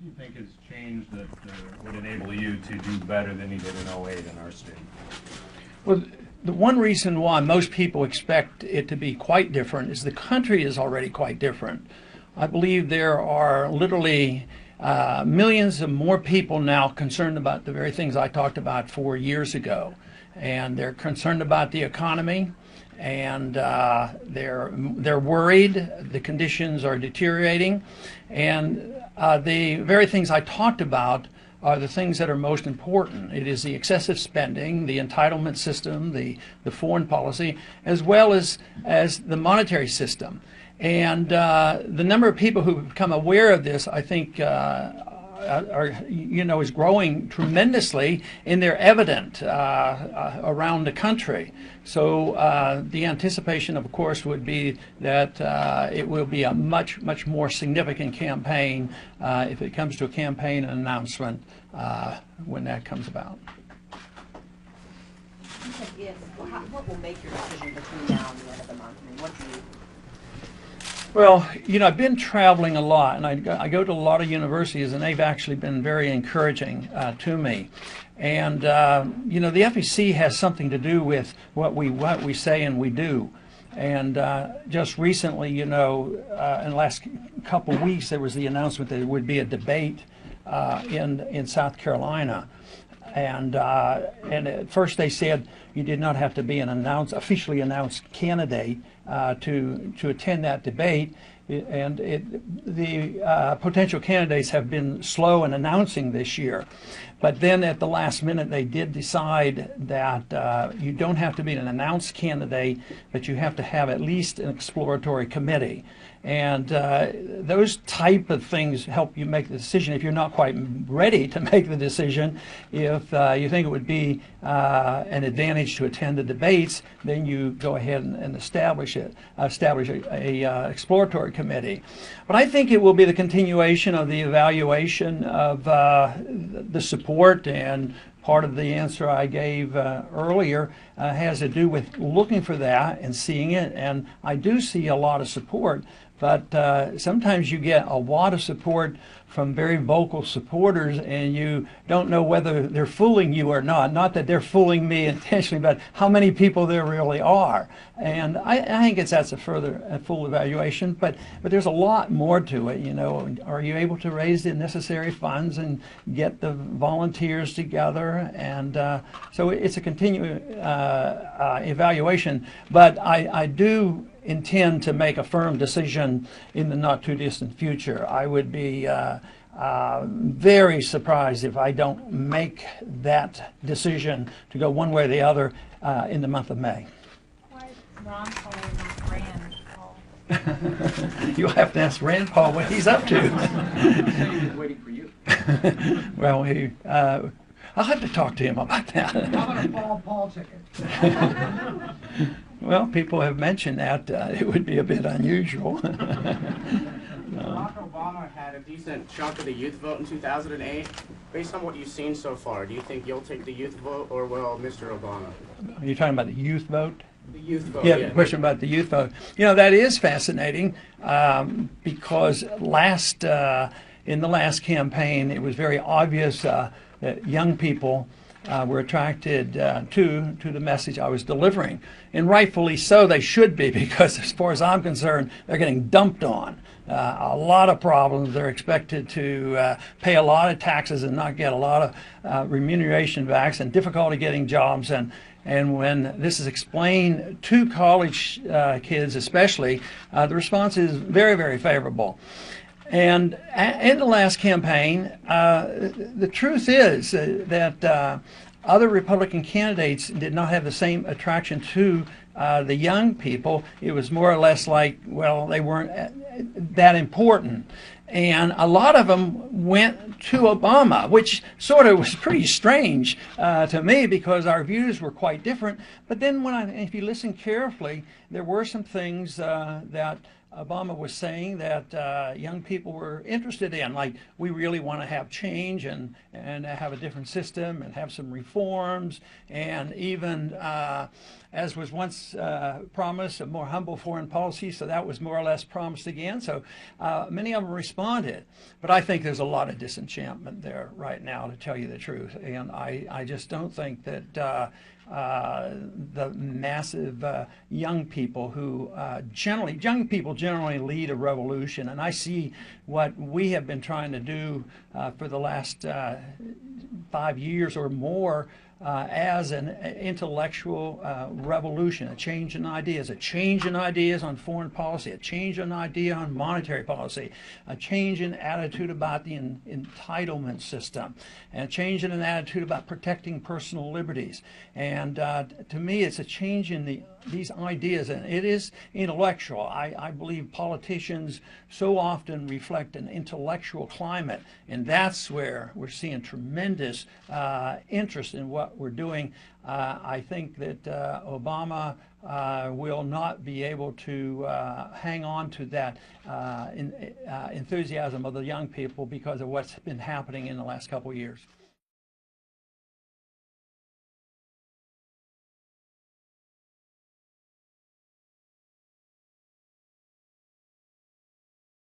do you think has changed that would enable you to do better than you did in '08 in our state? Well, the one reason why most people expect it to be quite different is the country is already quite different. I believe there are literally millions of more people now concerned about the very things I talked about 4 years ago. And they're concerned about the economy, and they're worried. The conditions are deteriorating. And the very things I talked about are the things that are most important. It is the excessive spending, the entitlement system, the foreign policy, as well as the monetary system. And the number of people who become aware of this, I think, is growing tremendously, and they're evident around the country. So the anticipation, of course, would be that it will be a much more significant campaign if it comes to a campaign announcement when that comes about. Yes. Well, what will make your decision between now and the end of the month? I mean, what do you? Well, I've been traveling a lot, and I go to a lot of universities, and they've actually been very encouraging to me. And the FEC has something to do with what we say and we do. And just recently, in the last couple of weeks, there was the announcement that there would be a debate in South Carolina. And at first they said you did not have to be an officially announced candidate to attend that debate, and the potential candidates have been slow in announcing this year. But then at the last minute they did decide that you don't have to be an announced candidate, but you have to have at least an exploratory committee. And those type of things help you make the decision if you're not quite ready to make the decision. If you think it would be an advantage to attend the debates, then you go ahead and establish a exploratory committee. But I think it will be the continuation of the evaluation of the support, and part of the answer I gave earlier has to do with looking for that and seeing it. And I do see a lot of support, but sometimes you get a lot of support from very vocal supporters, and you don't know whether they're fooling you or not. Not that they're fooling me intentionally, but how many people there really are. And I think that's a full evaluation, but there's a lot more to it. Are you able to raise the necessary funds and get the volunteers together? And so it's a continuing evaluation, but I do intend to make a firm decision in the not too distant future. I would be very surprised if I don't make that decision to go one way or the other in the month of May. Why is Ron Paul not Rand Paul? You'll have to ask Rand Paul what he's up to. He's waiting for you. Well, I'll have to talk to him about that. How about a Paul ticket? Well, people have mentioned that it would be a bit unusual. Barack Obama had a decent chunk of the youth vote in 2008. Based on what you've seen so far, do you think you'll take the youth vote, or will Mr. Obama? Are you talking about the youth vote? The youth vote, yeah. The question about the youth vote. That is fascinating because in the last campaign, it was very obvious that young people were attracted to the message I was delivering. And rightfully so, they should be, because as far as I'm concerned, they're getting dumped on. A lot of problems. They're expected to pay a lot of taxes and not get a lot of remuneration backs, and difficulty getting jobs. And when this is explained to college kids especially, the response is very, very favorable. And in the last campaign, the truth is that other Republican candidates did not have the same attraction to the young people. It was more or less like, well, they weren't that important. And a lot of them went to Obama, which sort of was pretty strange to me, because our views were quite different. But then if you listen carefully, there were some things that Obama was saying that young people were interested in, like, we really want to have change and have a different system and have some reforms, and even, as was once promised, a more humble foreign policy, so that was more or less promised again. So many of them responded. But I think there's a lot of disenchantment there right now, to tell you the truth. And I just don't think that the massive young people who young people generally lead a revolution. And I see what we have been trying to do for the last 5 years or more as an intellectual revolution, a change in ideas on foreign policy, a change in idea on monetary policy, a change in attitude about the entitlement system, and a change in an attitude about protecting personal liberties. And to me, it's a change in these ideas, and it is intellectual. I believe politicians so often reflect an intellectual climate, and that's where we're seeing tremendous interest in what we're doing. I think that Obama will not be able to hang on to that enthusiasm of the young people because of what's been happening in the last couple of years.